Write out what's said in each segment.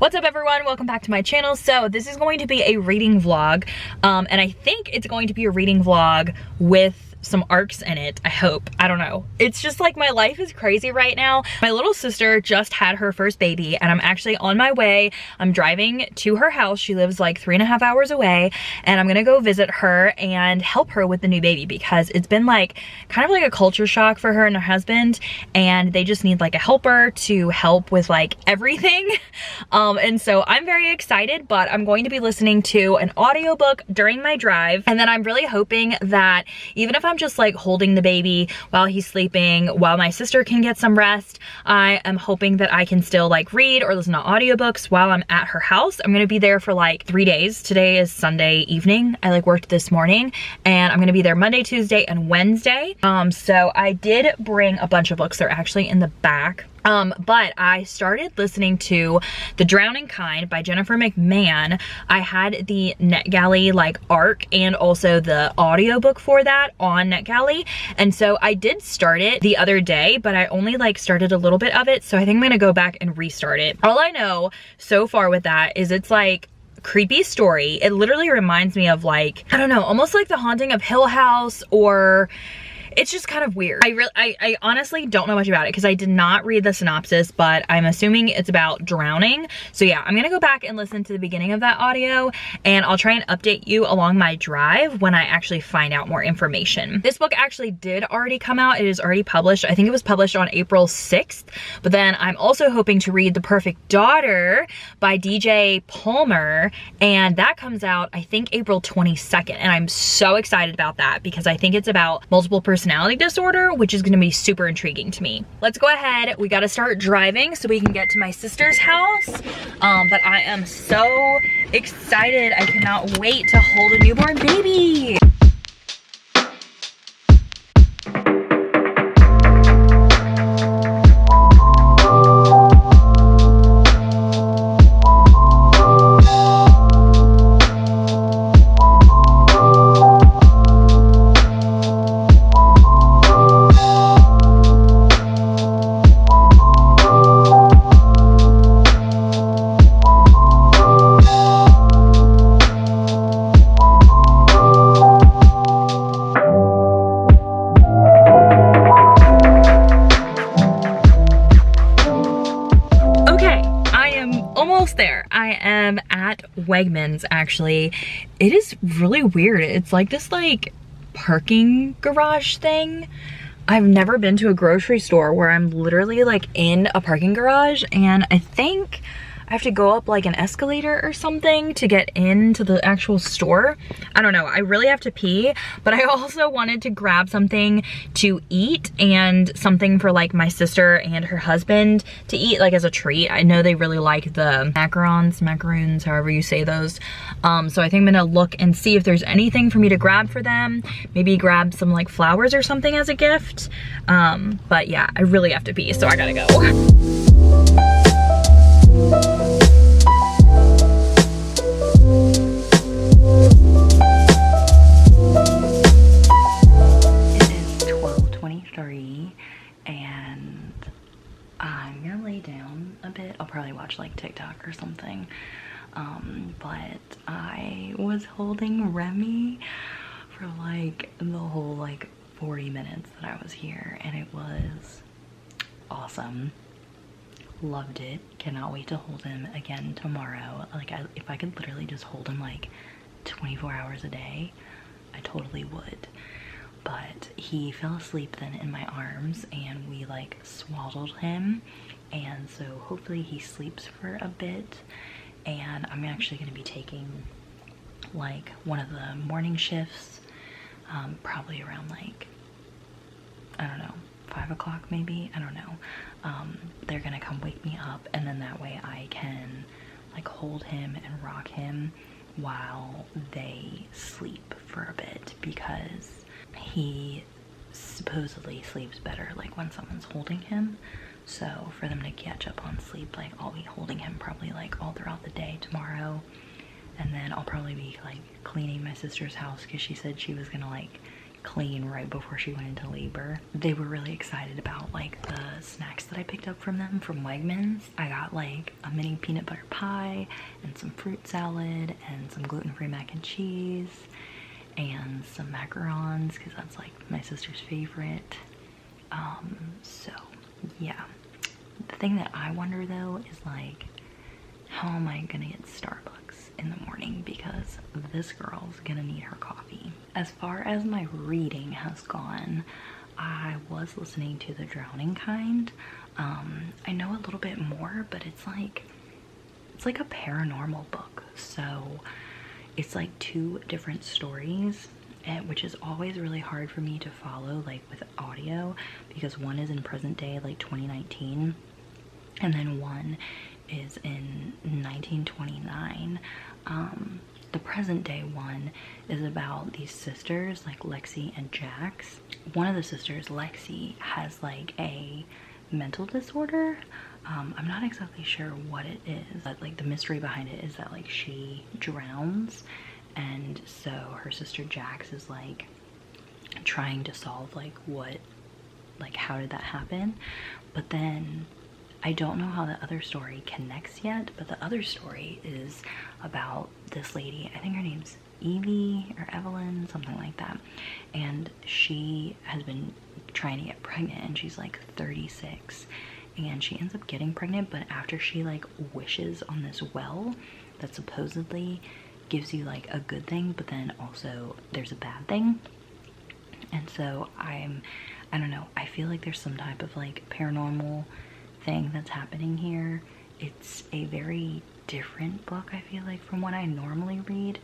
What's up everyone, welcome back to my channel. So this is going to be a reading vlog, and I think it's going to be a reading vlog with some arcs in it. I hope. I don't know. It's just like my life is crazy right now. My little sister just had her first baby and I'm actually on my way. I'm driving to her house. She lives like 3.5 hours away and I'm gonna go visit her and help her with the new baby because it's been like kind of like a culture shock for her and her husband, and they just need like a helper to help with like everything. And so I'm very excited, but I'm going to be listening to an audiobook during my drive, and then I'm really hoping that even if I'm just like holding the baby while he's sleeping, while my sister can get some rest, I am hoping that I can still like read or listen to audiobooks while I'm at her house. I'm gonna be there for like 3 days. Today is Sunday evening. I like worked this morning and I'm gonna be there Monday, Tuesday, and Wednesday. So I did bring a bunch of books. They're actually in the back. But I started listening to The Drowning Kind by Jennifer McMahon. I had the NetGalley like arc and also the audiobook for that on NetGalley. And so I did start it the other day, but I only like started a little bit of it. So I think I'm gonna go back and restart it. All I know so far with that is it's like creepy story. It literally reminds me of like, I don't know, almost like The Haunting of Hill House, or it's just kind of weird. I honestly don't know much about it because I did not read the synopsis, but I'm assuming it's about drowning. So yeah, I'm gonna go back and listen to the beginning of that audio and I'll try and update you along my drive when I actually find out more information. This book actually did already come out. It is already published. I think it was published on April 6th, but then I'm also hoping to read The Perfect Daughter by DJ Palmer, and that comes out I think April 22nd, and I'm so excited about that because I think it's about multiple personality disorder, which is gonna be super intriguing to me. Let's go ahead. We gotta start driving so we can get to my sister's house. But I am so excited. I cannot wait to hold a newborn baby. There. I am at Wegmans actually. It is really weird. It's like this like parking garage thing. I've never been to a grocery store where I'm literally like in a parking garage, and I think I have to go up like an escalator or something to get into the actual store. I don't know. I really have to pee, but I also wanted to grab something to eat and something for like my sister and her husband to eat like as a treat. I know they really like the macaroons, however you say those. So I think I'm gonna look and see if there's anything for me to grab for them. Maybe grab some like flowers or something as a gift. But yeah, I really have to pee, so I gotta go. It is 12:23 and I'm gonna lay down a bit. I'll probably watch like TikTok or something. But I was holding Remy for like the whole like 40 minutes that I was here, and it was awesome. Loved it. Cannot wait to hold him again tomorrow. Like if I could literally just hold him like 24 hours a day, I totally would. But he fell asleep then in my arms and we like swaddled him, and so hopefully he sleeps for a bit. And I'm actually going to be taking like one of the morning shifts, probably around like, I don't know, 5 o'clock maybe, I don't know. They're gonna come wake me up, and then that way I can like hold him and rock him while they sleep for a bit, because he supposedly sleeps better like when someone's holding him. So for them to catch up on sleep, like I'll be holding him probably like all throughout the day tomorrow, and then I'll probably be like cleaning my sister's house because she said she was gonna like clean right before she went into labor. They were really excited about like the snacks that I picked up from them from Wegmans. I got like a mini peanut butter pie and some fruit salad and some gluten-free mac and cheese and some macarons because that's like my sister's favorite. So yeah, the thing that I wonder though is like, how am I gonna get Starbucks in the morning, because this girl's gonna need her coffee. As far as my reading has gone, I was listening to The Drowning Kind. I know a little bit more, but it's like a paranormal book, so it's like 2 different stories, which is always really hard for me to follow like with audio, because one is in present day, like 2019, and then one is in 1929. The present day one is about these sisters, like Lexi and Jax. One of the sisters, Lexi, has like a mental disorder. I'm not exactly sure what it is, but like the mystery behind it is that like she drowns, and so her sister Jax is like trying to solve like how did that happen. But then I don't know how the other story connects yet, but the other story is about this lady, I think her name's Evie or Evelyn, something like that, and she has been trying to get pregnant, and she's like 36, and she ends up getting pregnant, but after she like wishes on this well that supposedly gives you like a good thing, but then also there's a bad thing. And so I don't know, I feel like there's some type of like paranormal thing that's happening here. It's a very different book, I feel like, from what I normally read,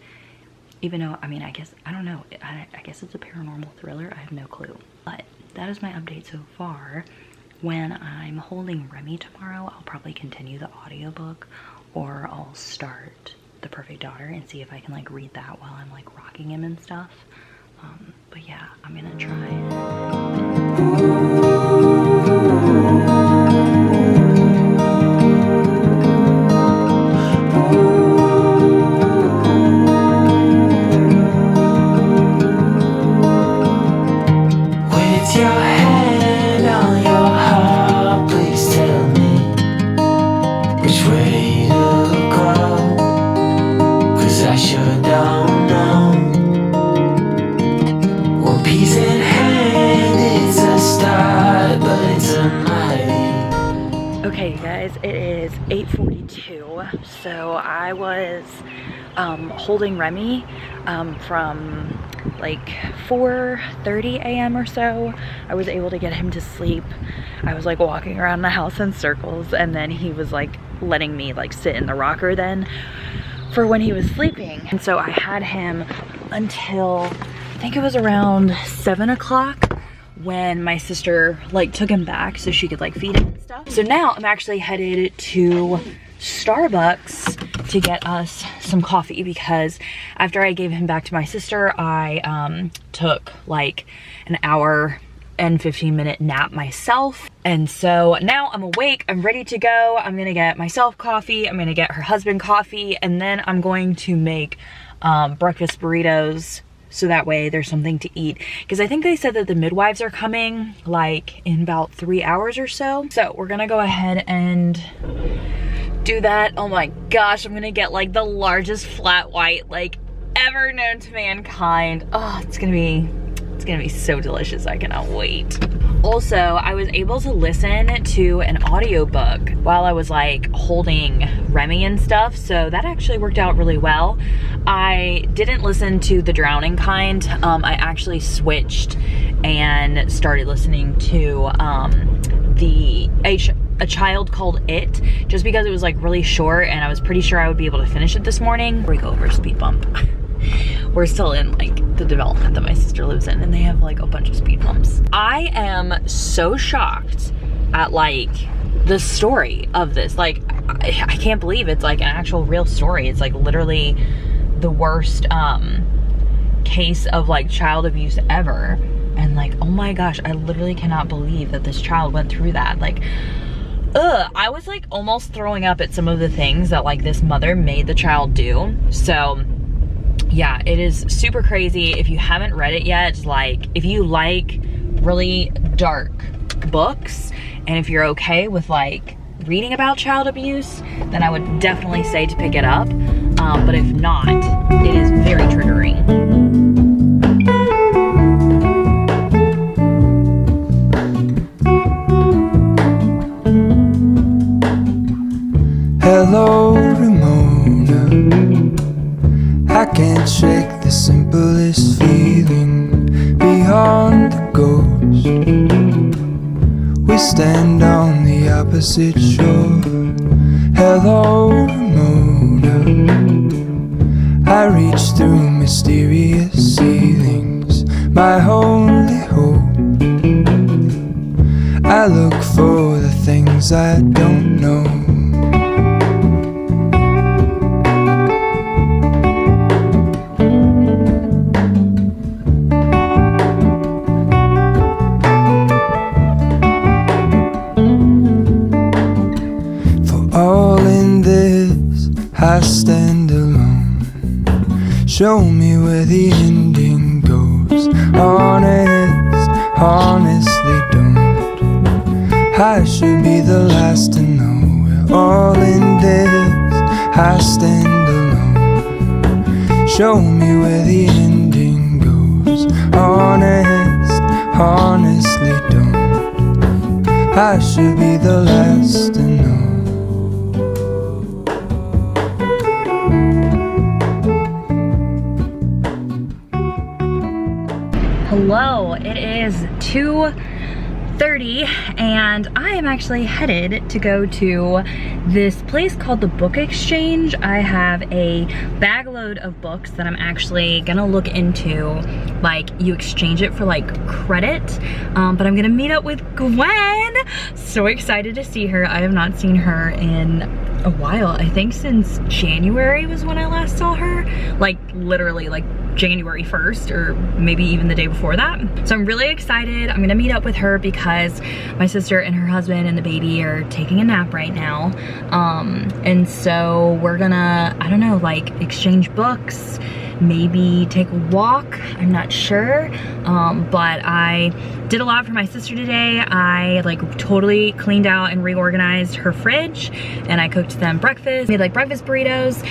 even though, I mean, I guess, I don't know, I guess it's a paranormal thriller, I have no clue. But that is my update so far. When I'm holding Remy tomorrow, I'll probably continue the audiobook, or I'll start The Perfect Daughter and see if I can like read that while I'm like rocking him and stuff. But yeah, I'm gonna try it. Okay, you guys, it is 8:42, so I was holding Remy from like 4:30 a.m. or so. I was able to get him to sleep. I was like walking around the house in circles, and then he was like letting me like sit in the rocker then for when he was sleeping. And so I had him until I think it was around 7 o'clock when my sister like took him back so she could like feed him and stuff. So now I'm actually headed to Starbucks to get us some coffee, because after I gave him back to my sister, I took like an hour and 15-minute nap myself. And so now I'm awake, I'm ready to go. I'm gonna get myself coffee, I'm gonna get her husband coffee, and then I'm going to make breakfast burritos, so that way there's something to eat, because I think they said that the midwives are coming like in about 3 hours or so. So we're gonna go ahead and do that. Oh my gosh, I'm gonna get like the largest flat white like ever known to mankind. Oh, it's gonna be so delicious. I cannot wait. Also, I was able to listen to an audiobook while I was like holding Remy and stuff, so that actually worked out really well. I didn't listen to The Drowning Kind. I actually switched and started listening to A Child Called It, just because it was like really short and I was pretty sure I would be able to finish it this morning. We go over a speed bump. We're still in like the development that my sister lives in, and they have like a bunch of speed bumps. I am so shocked at like the story of this. Like I can't believe it's like an actual real story. It's like literally the worst case of like child abuse ever. And like, oh my gosh, I literally cannot believe that this child went through that. Like, I was like almost throwing up at some of the things that like this mother made the child do. So yeah, it is super crazy. If you haven't read it yet, like, if you like really dark books, and if you're okay with like reading about child abuse, then I would definitely say to pick it up. But if not, it is very triggering. Hello, Ramona. I can't shake the simplest feeling beyond the ghost. We stand on the opposite shore. Hello, Ramona. I reach through mysterious ceilings, my only hope. I look for the things I don't know. I stand alone. Show me where the ending goes. Honest, honestly don't. I should be the last to know. We're all in this. I stand alone. Show me where the ending goes. Honest, honestly don't. I should be the last to know. Hello, it is 2:30 and I am actually headed to go to this place called the Book Exchange. I have a bag load of books that I'm actually gonna look into. Like, you exchange it for like credit, but I'm gonna meet up with Gwen. So excited to see her. I have not seen her in a while. I think since January was when I last saw her. Like literally like January 1st or maybe even the day before that. So I'm really excited. I'm gonna meet up with her because my sister and her husband and the baby are taking a nap right now. And so we're gonna, I don't know, like exchange books, maybe take a walk, I'm not sure. But I did a lot for my sister today. I like totally cleaned out and reorganized her fridge and I cooked them breakfast, made like breakfast burritos,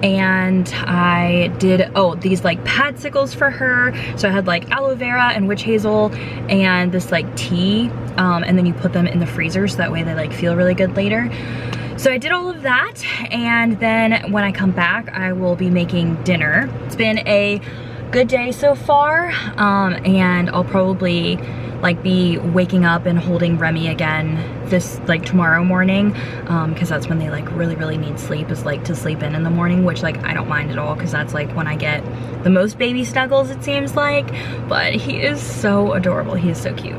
and I did, oh, these like padsicles for her. So I had like aloe vera and witch hazel and this like tea, and then you put them in the freezer so that way they like feel really good later. So I did all of that, and then when I come back, I will be making dinner. It's been a good day so far, and I'll probably like be waking up and holding Remy again this like tomorrow morning, because that's when they like really need sleep, is like to sleep in the morning, which like I don't mind at all because that's like when I get the most baby snuggles, it seems like. But he is so adorable. He is so cute.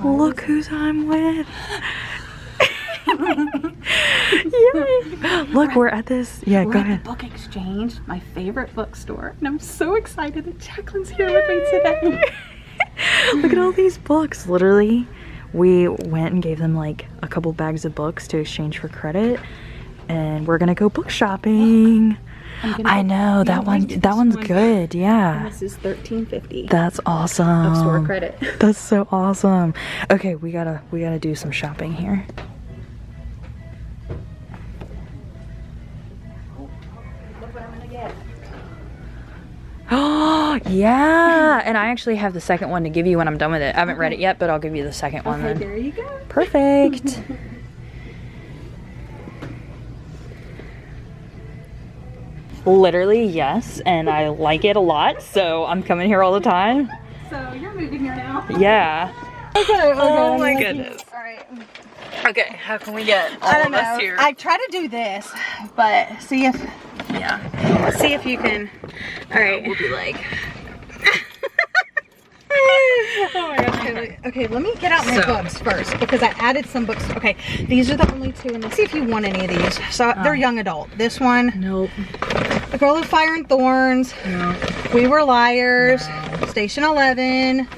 Look who's I'm with. Yay. Look, we're at this. Yeah, go ahead. At the Book Exchange, my favorite bookstore, and I'm so excited that Jacqueline's here with me today. Look at all these books. Literally, we went and gave them like a couple bags of books to exchange for credit, and we're gonna go book shopping. I know that one's good. Yeah. And this is $13.50. That's awesome. Of store credit. That's so awesome. Okay, we gotta do some shopping here. Oh, yeah. And I actually have the second one to give you when I'm done with it. I haven't read it yet, but I'll give you the second one then. There you go. Perfect. Literally, yes. And I like it a lot, so I'm coming here all the time. So you're moving here now? Yeah. Okay. Oh my goodness. All right. Okay, how can we get all I of don't know. us here? I try to do this, but see if you can. All right. We'll be like. Oh my gosh. Okay, let me get out my books first because I added some books. Okay, these are the only two, and let's see if you want any of these. So they're young adult. This one. Nope. The Girl of Fire and Thorns. No. We Were Liars. No. Station 11.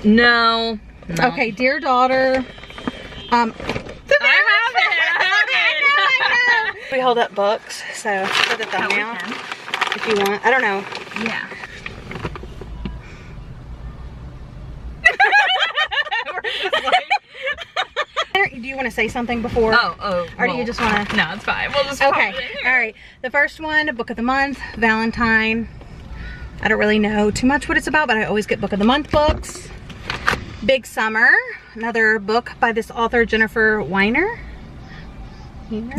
No. Okay, Dear Daughter. I have it. We hold up books, so for the thumbnail. if you want. I don't know. Yeah. Do you want to say something before? Or do you just want to? No, it's fine. We'll just Okay. All right. The first one, book of the month, Valentine. I don't really know too much what it's about, but I always get book of the month books. Big Summer, another book by this author, Jennifer Weiner. In my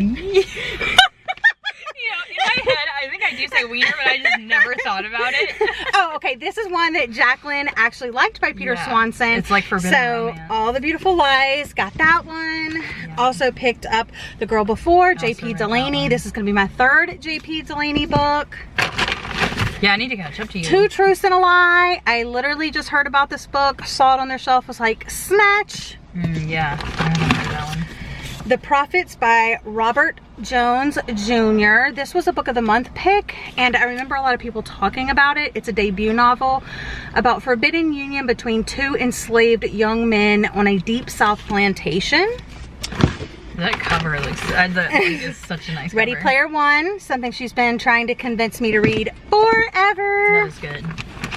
head, I think I do say wiener, but I just never thought about it. Oh, okay. This is one that Jacqueline actually liked by Peter Swanson. It's like Forbidden Romance. All the Beautiful Lies, got that one. Yeah. Also picked up The Girl Before, J.P. Delaney. This is going to be my third J.P. Delaney book. Yeah, I need to catch up to you. Two Truths and a Lie. I literally just heard about this book, saw it on their shelf, was like, snatch. Yeah, I remember that one. The Prophets by Robert Jones Jr. This was a book of the month pick, and I remember a lot of people talking about it. It's a debut novel about forbidden union between two enslaved young men on a deep South plantation. That cover looks, is such a nice Ready cover. Player One, something she's been trying to convince me to read forever. That was good.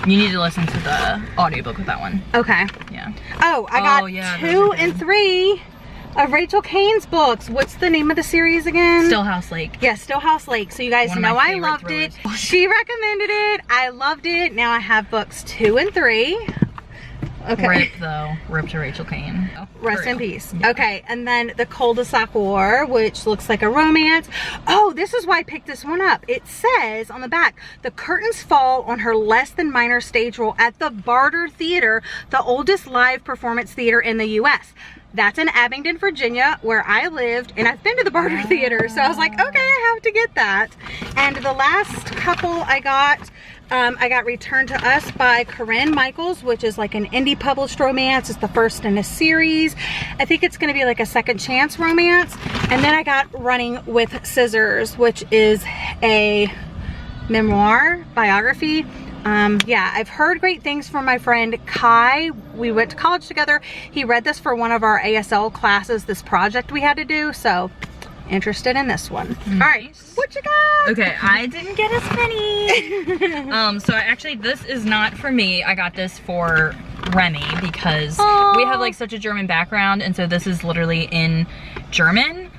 You need to listen to the audiobook with that one. Okay. Yeah. Oh, I got 2 and 3 of Rachel Kane's books. What's the name of the series again? Stillhouse Lake. Yeah, Stillhouse Lake. So you guys know I loved it. She recommended it. I loved it. Now I have books 2 and 3. Okay. Rip though. Rip to Rachel Kane. Rest in peace. Yeah. Okay, and then The Cul-de-sac War, which looks like a romance. Oh, this is why I picked this one up. It says on the back, the curtains fall on her less than minor stage role at the Barter Theater, the oldest live performance theater in the U.S. That's in Abingdon, Virginia, where I lived, and I've been to the Barter Theater, so I was like, okay, I have to get that. And the last couple I got Return to Us by Corinne Michaels, which is like an indie published romance. It's the first in a series. I think it's gonna be like a second chance romance. And then I got Running with Scissors, which is a memoir biography. Yeah, I've heard great things from my friend Kai. We went to college together. He read this for one of our ASL classes, this project we had to do, so interested in this one. All right, what you got? Okay, I didn't get as many. So actually this is not for me. I got this for Remy because we have like such a German background, and so this is literally in German.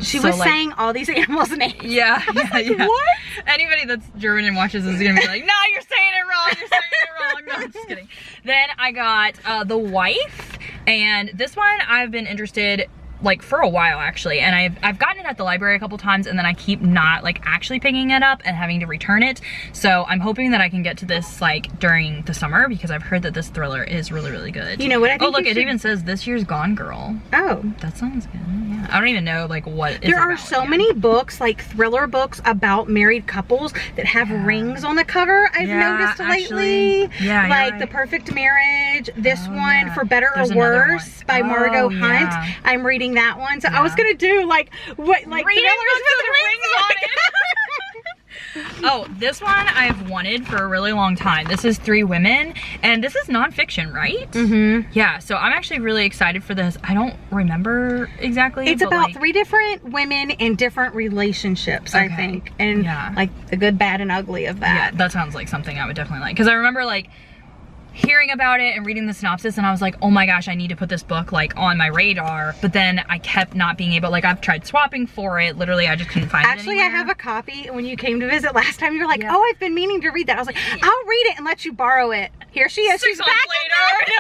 She was like, saying all these animals' names. Yeah, yeah. What? Anybody that's German and watches this is gonna be like, no, you're saying it wrong, you're saying it wrong. No, I'm just kidding. Then I got The Wife, and this one I've been interested like for a while actually, and I've gotten it at the library a couple times, and then I keep not like actually picking it up and having to return it. So I'm hoping that I can get to this like during the summer, because I've heard that this thriller is really, really good. You know what I think? Oh look, it even says this year's Gone Girl. Oh, that sounds good. Yeah, I don't even know like what there are so many books, like thriller books about married couples that have rings on the cover. I've noticed lately. Yeah, like The Perfect Marriage. This one, For Better or Worse by Margot Hunt. I'm reading that one. So I was gonna do like what, like thrillers with the rings on it. Oh, this one I've wanted for a really long time. This is 3 Women, and this is nonfiction, right? Mm-hmm. Yeah, so I'm actually really excited for this. I don't remember exactly. It's about like 3 different women in different relationships, I think, and like the good, bad, and ugly of that. Yeah, that sounds like something I would definitely like, because I remember like hearing about it and reading the synopsis, and I was like, oh my gosh, I need to put this book like on my radar. But then I kept not being able, like I've tried swapping for it. Literally, I just couldn't find it Actually, I have a copy. When you came to visit last time, you were like, oh, I've been meaning to read that. I was like, I'll read it and let you borrow it. Here she is. She's back later.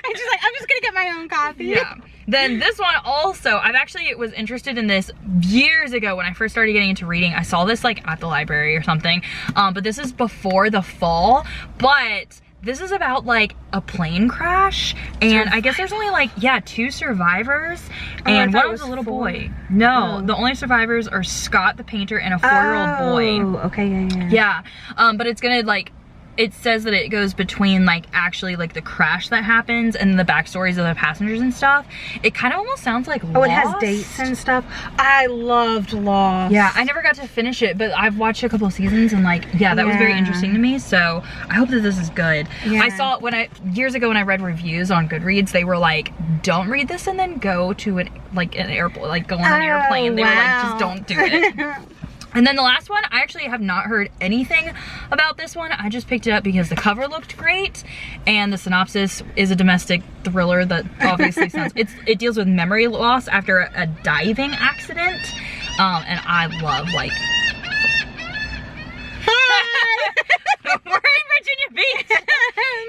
And she's like, I'm just gonna get my own copy. Yeah. Then this one also, I've actually was interested in this years ago when I first started getting into reading. I saw this like at the library or something. But this is Before the Fall. But this is about like a plane crash, and I guess there's only like 2 survivors, and one was a little boy. No, the only survivors are Scott the painter and a 4-year-old boy. Oh, okay, yeah. But it's gonna like, it says that it goes between like actually like the crash that happens and the backstories of the passengers and stuff. It kind of almost sounds like Lost. Oh, it has dates and stuff. I loved Lost. Yeah, I never got to finish it, but I've watched a couple of seasons, and like, that was very interesting to me. So I hope that this is good. I saw it years ago when I read reviews on Goodreads. They were like, don't read this and then go to an airport, like go on an airplane. They were like, just don't do it. And then the last one, I actually have not heard anything about this one. I just picked it up because the cover looked great, and the synopsis is a domestic thriller that obviously sounds, it deals with memory loss after a diving accident. And I love, like, hi! We're in Virginia Beach.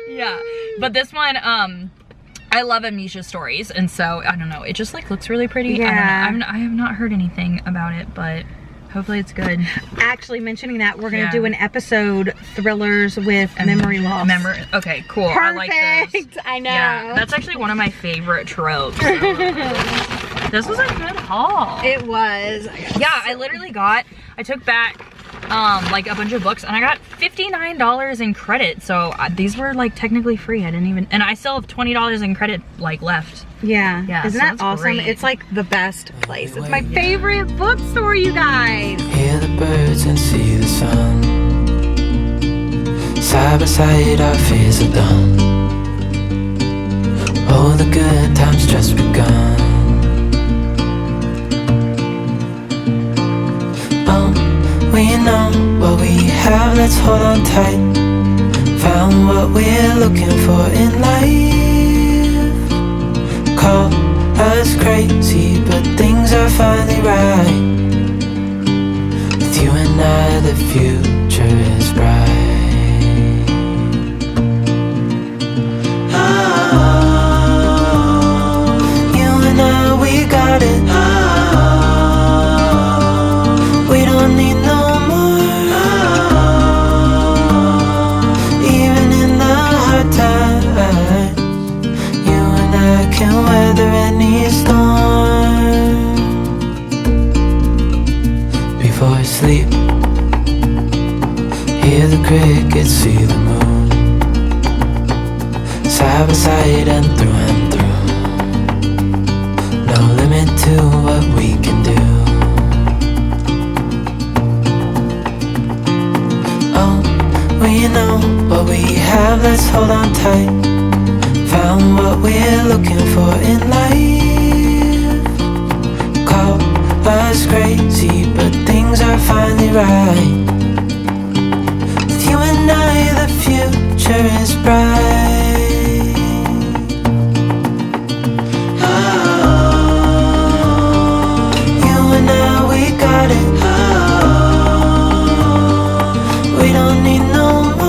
Yeah, but this one, I love amnesia stories, and so I don't know, it just like looks really pretty. Yeah. I have not heard anything about it, but hopefully it's good. Actually, mentioning that, we're gonna do an episode thrillers with memory loss. Okay, cool. Perfect. I like those. I know. Yeah, that's actually one of my favorite tropes. This was a good haul. It was. Yeah, I took back like a bunch of books, and I got $59 in credit. So these were like technically free. And I still have $20 in credit like left. Yeah. Yeah, Isn't so that that's awesome? great. It's like the best place. It's my favorite bookstore, you guys. Hear the birds and see the sun. Side by side our fears are done. Oh, the good times just begun. We know what we have, let's hold on tight. Found what we're looking for in life. Call us crazy, but things are finally right. With you and I, the future is bright. Oh, you and I, we got it. We don't need no can weather any storm. Before I sleep, hear the crickets, see the moon. Side by side and through. No limit to what we can do. Oh, we know what we have, let's hold on tight. Found what we're looking for in life. Call us crazy, but things are finally right. With you and I, the future is bright. Oh, you and I, we got it. Oh, we don't need no more.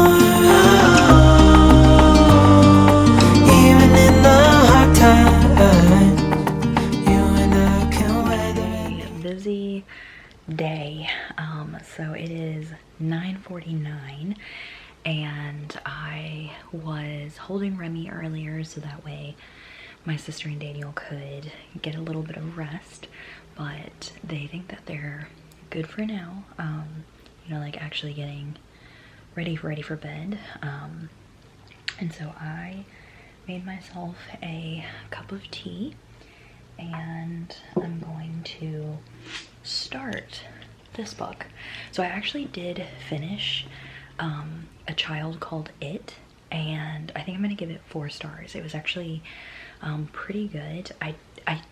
Busy day. So it is 9:49, and I was holding Remy earlier so that way my sister and Daniel could get a little bit of rest, but they think that they're good for now. You know, like actually getting ready for bed. And so I made myself a cup of tea, and I'm going to start this book. So I actually did finish A Child Called It, and I think I'm gonna give it 4 stars. It was actually pretty good. I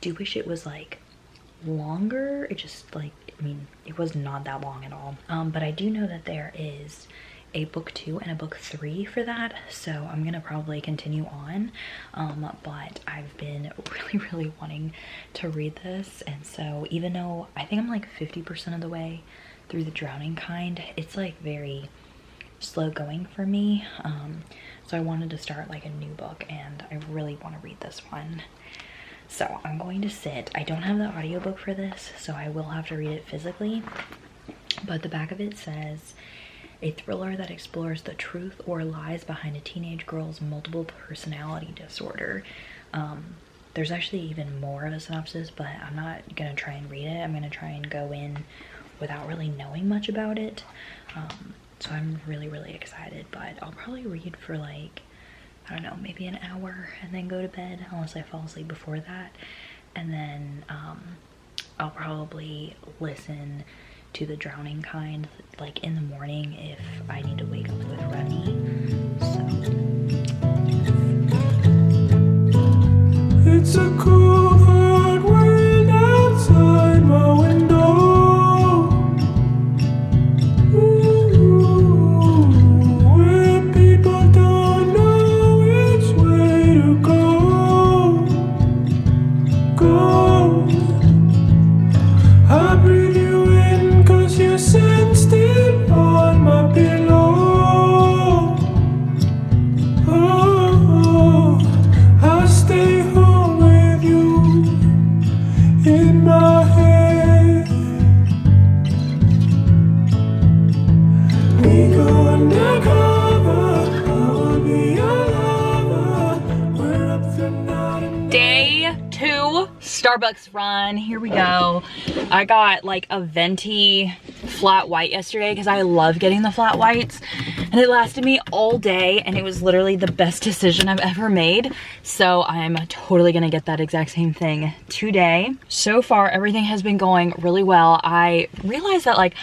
do wish it was like longer. It just like, I mean, it was not that long at all. But I do know that there is a book 2 and a book 3 for that, so I'm gonna probably continue on. But I've been really wanting to read this, and so even though I think I'm like 50% of the way through The Drowning Kind, it's like very slow going for me. So I wanted to start like a new book, and I really want to read this one. So I'm going to sit. I don't have the audiobook for this, so I will have to read it physically, but the back of it says, a thriller that explores the truth or lies behind a teenage girl's multiple personality disorder. There's actually even more of a synopsis, but I'm not gonna try and read it. I'm gonna try and go in without really knowing much about it. So I'm really excited, but I'll probably read for like, I don't know, maybe an hour and then go to bed, unless I fall asleep before that. And then I'll probably listen to The Drowning Kind like in the morning if I need to wake up with Remy. It's a cool hard world outside my window. Starbucks run. Here we go. I got like a venti flat white yesterday because I love getting the flat whites, and it lasted me all day, and it was literally the best decision I've ever made. So I'm totally gonna get that exact same thing today. So far, everything has been going really well. I realized that like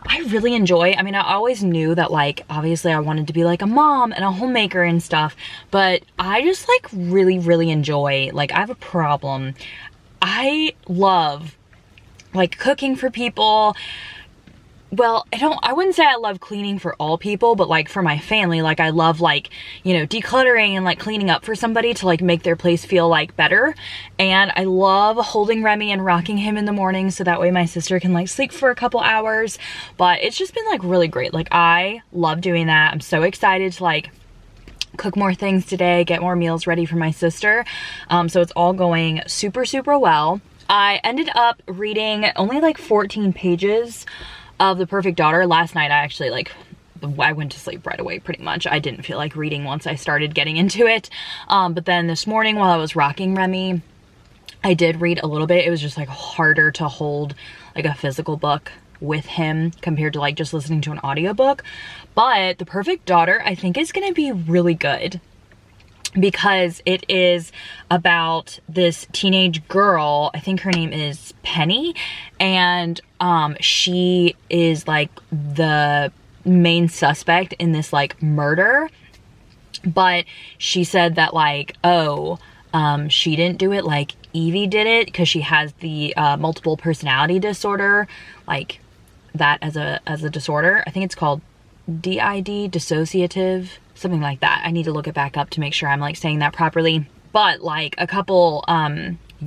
I really enjoy, I mean, I always knew that like, obviously I wanted to be like a mom and a homemaker and stuff, but I just like really enjoy, like I have a problem. I love like cooking for people. Well, I wouldn't say I love cleaning for all people, but like for my family, like I love like, you know, decluttering and like cleaning up for somebody to like make their place feel like better. And I love holding Remy and rocking him in the morning so that way my sister can like sleep for a couple hours. But it's just been like really great. Like I love doing that. I'm so excited to like cook more things today, get more meals ready for my sister. So it's all going super well. I ended up reading only like 14 pages of The Perfect Daughter. Last night I went to sleep right away pretty much. I didn't feel like reading once I started getting into it. But then this morning while I was rocking Remy, I did read a little bit. It was just like harder to hold like a physical book with him compared to like just listening to an audiobook. But The Perfect Daughter I think is gonna be really good, because it is about this teenage girl. I think her name is Penny, and she is like the main suspect in this like murder. But she said that like, she didn't do it, like Evie did it, because she has the multiple personality disorder, like that as a disorder. I think it's called DID, dissociative, something like that. I need to look it back up to make sure I'm like saying that properly. But like a couple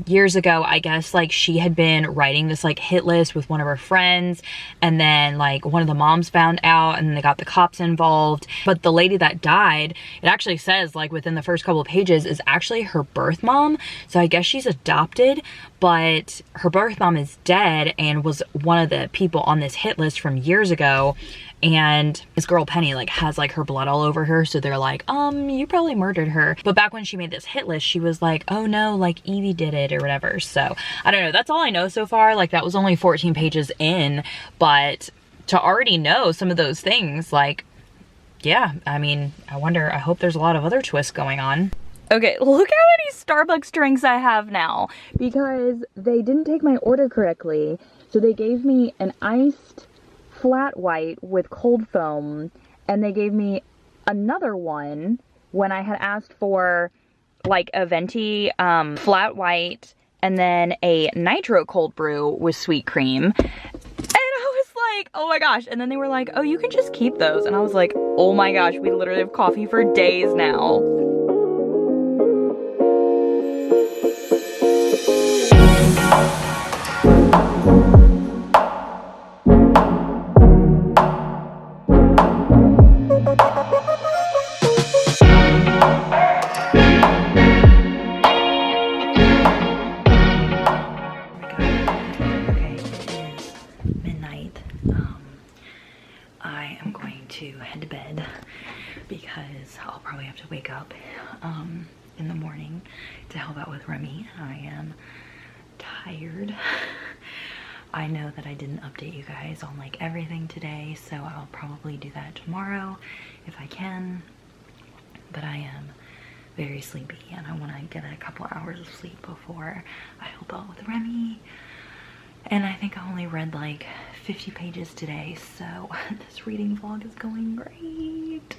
years ago, I guess like she had been writing this like hit list with one of her friends, and then like one of the moms found out and they got the cops involved. But the lady that died, it actually says like within the first couple of pages, is actually her birth mom. So I guess she's adopted, but her birth mom is dead and was one of the people on this hit list from years ago. And this girl Penny like has like her blood all over her, so they're like, you probably murdered her. But back when she made this hit list, she was like, oh no, like Evie did it or whatever. So I don't know, that's all I know so far. Like that was only 14 pages in, but to already know some of those things, like, yeah, I mean, I hope there's a lot of other twists going on. Okay, look how many Starbucks drinks I have now, because they didn't take my order correctly. So they gave me an iced flat white with cold foam, and they gave me another one when I had asked for like a venti flat white, and then a nitro cold brew with sweet cream. And I was like, oh my gosh. And then they were like, oh, you can just keep those. And I was like, oh my gosh, we literally have coffee for days now. Because I'll probably have to wake up in the morning to help out with Remy. I am tired. I know that I didn't update you guys on like everything today, so I'll probably do that tomorrow if I can. But I am very sleepy and I want to get a couple hours of sleep before I help out with Remy. And I think I only read like 50 pages today, so this reading vlog is going great.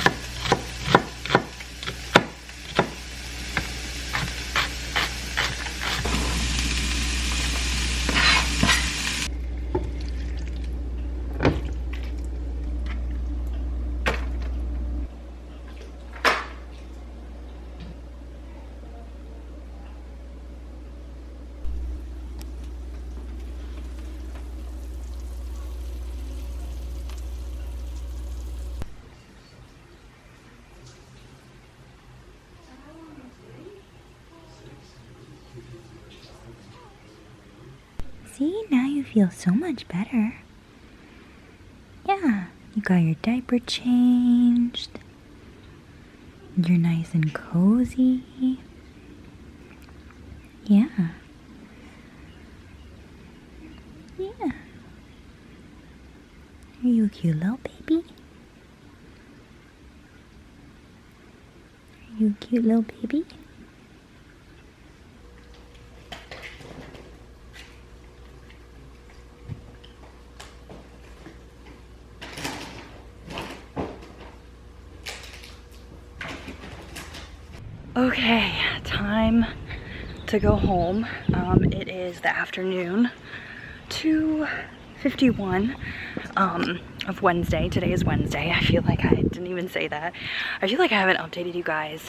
See, now you feel so much better. Yeah, you got your diaper changed. You're nice and cozy. Yeah. Are you a cute little baby? Are you a cute little baby? Okay, time to go home. It is the afternoon, 2:51 of Wednesday. Today is Wednesday. I feel like I didn't even say that. I feel like I haven't updated you guys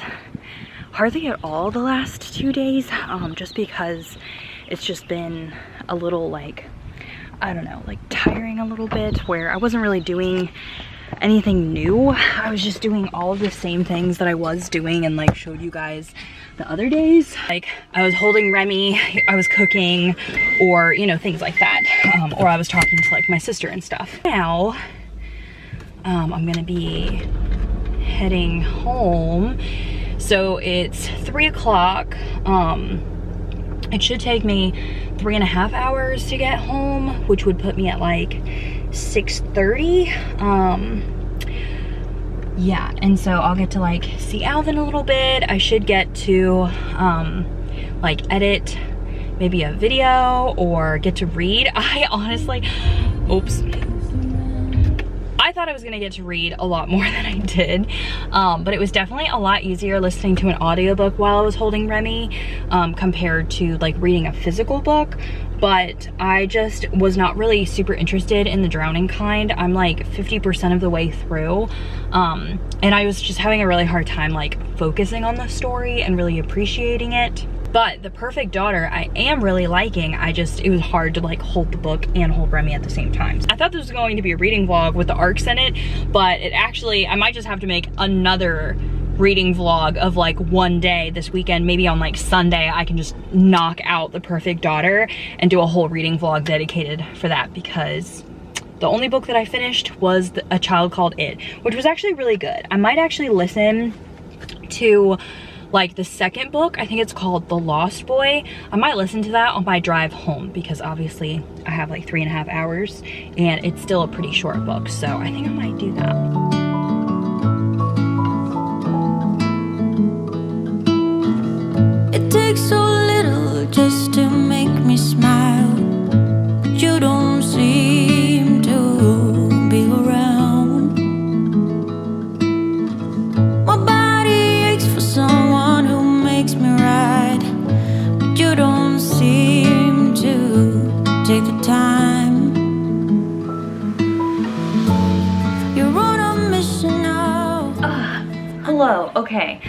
hardly at all the last 2 days, just because it's just been a little like, I don't know, like tiring a little bit, where I wasn't really doing anything new. I was just doing all of the same things that I was doing and like showed you guys the other days. Like I was holding Remy, I was cooking, or you know, things like that, or I was talking to like my sister and stuff. Now I'm gonna be heading home, so it's 3 o'clock. It should take me 3.5 hours to get home, which would put me at like 6:30. Yeah, and so I'll get to like see Alvin a little bit. I should get to like edit maybe a video or get to read. I honestly, oops, I thought I was gonna get to read a lot more than I did, but it was definitely a lot easier listening to an audiobook while I was holding Remy compared to like reading a physical book. But I just was not really super interested in the drowning kind. I'm like 50% of the way through, and I was just having a really hard time like focusing on the story and really appreciating it. But The Perfect Daughter I am really liking. It was hard to like hold the book and hold Remy at the same time. I thought this was going to be a reading vlog with the arcs in it, but it actually, I might just have to make another reading vlog of like one day this weekend. Maybe on like Sunday I can just knock out The Perfect Daughter and do a whole reading vlog dedicated for that, because the only book that I finished was A Child Called It, which was actually really good. I might actually listen to like the second book. I think it's called The Lost Boy. I might listen to that on my drive home, because obviously I have like 3.5 hours and it's still a pretty short book, so I think I might do that. It takes so little just to make me smile, but you don't seem to be around. My body aches for someone who makes me right, but you don't seem to take the time. You're on a mission now. Hello, okay.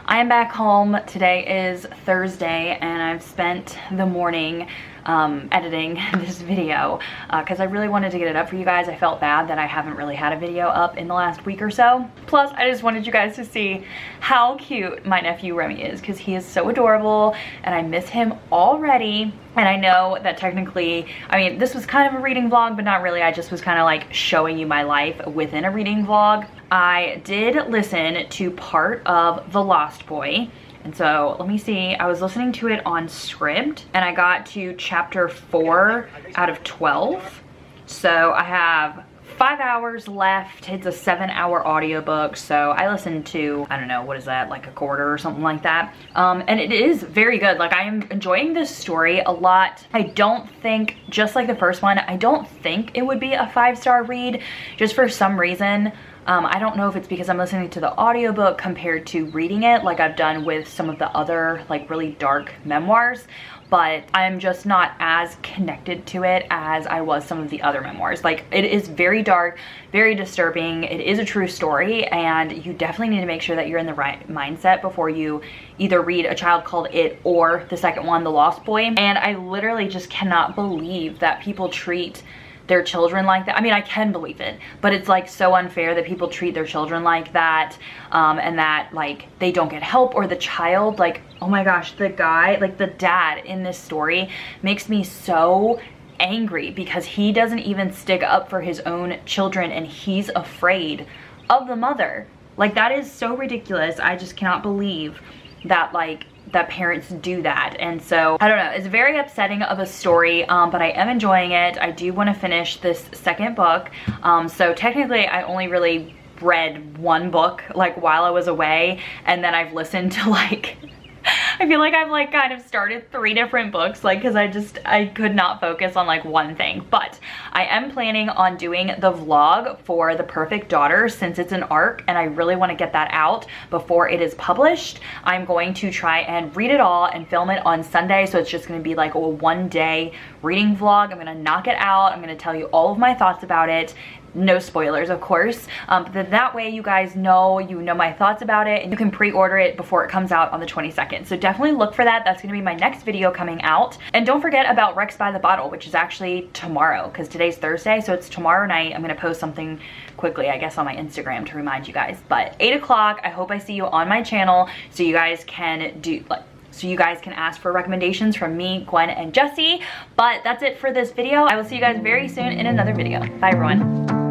I am back home. Today is Thursday and I've spent the morning editing this video because I really wanted to get it up for you guys. I felt bad that I haven't really had a video up in the last week or so. Plus, I just wanted you guys to see how cute my nephew Remy is, because he is so adorable and I miss him already. And I know that technically, I mean, this was kind of a reading vlog, but not really. I just was kind of like showing you my life within a reading vlog. I did listen to part of The Lost Boy. And so let me see, I was listening to it on Scribd and I got to chapter 4 out of 12. So I have 5 hours left. It's a 7-hour audiobook. So I listened to, I don't know, what is that, like a quarter or something like that. And it is very good. Like, I am enjoying this story a lot. I don't think, just like the first one, I don't think it would be a 5-star read, just for some reason. I don't know if it's because I'm listening to the audiobook compared to reading it like I've done with some of the other like really dark memoirs, but I'm just not as connected to it as I was some of the other memoirs. Like, it is very dark, very disturbing. It is a true story, and you definitely need to make sure that you're in the right mindset before you either read A Child Called It or the second one, The Lost Boy. And I literally just cannot believe that people treat their children like that. I mean, I can believe it, but it's like so unfair that people treat their children like that, and that like they don't get help, or the child, like, oh my gosh, the guy, like the dad in this story makes me so angry, because he doesn't even stick up for his own children and he's afraid of the mother. Like, that is so ridiculous. I just cannot believe that like that parents do that. And so I don't know, it's very upsetting of a story, but I am enjoying it. I do want to finish this second book. So technically I only really read one book like while I was away, and then I've listened to like I feel like I've like kind of started 3 different books, like, because I could not focus on like one thing. But I am planning on doing the vlog for The Perfect Daughter, since it's an arc and I really want to get that out before it is published. I'm going to try and read it all and film it on Sunday, so it's just going to be like a one-day reading vlog. I'm going to knock it out. I'm going to tell you all of my thoughts about it. No spoilers, of course, but that way you guys know, my thoughts about it, and you can pre-order it before it comes out on the 22nd. So definitely look for that. That's gonna be my next video coming out. And don't forget about Rex by the Bottle, which is actually tomorrow, because today's Thursday, so it's tomorrow night. I'm gonna post something quickly, I guess, on my Instagram to remind you guys. But 8 o'clock, I hope I see you on my channel, so you guys can ask for recommendations from me, Gwen, and Jesse. But that's it for this video. I will see you guys very soon in another video. Bye, everyone.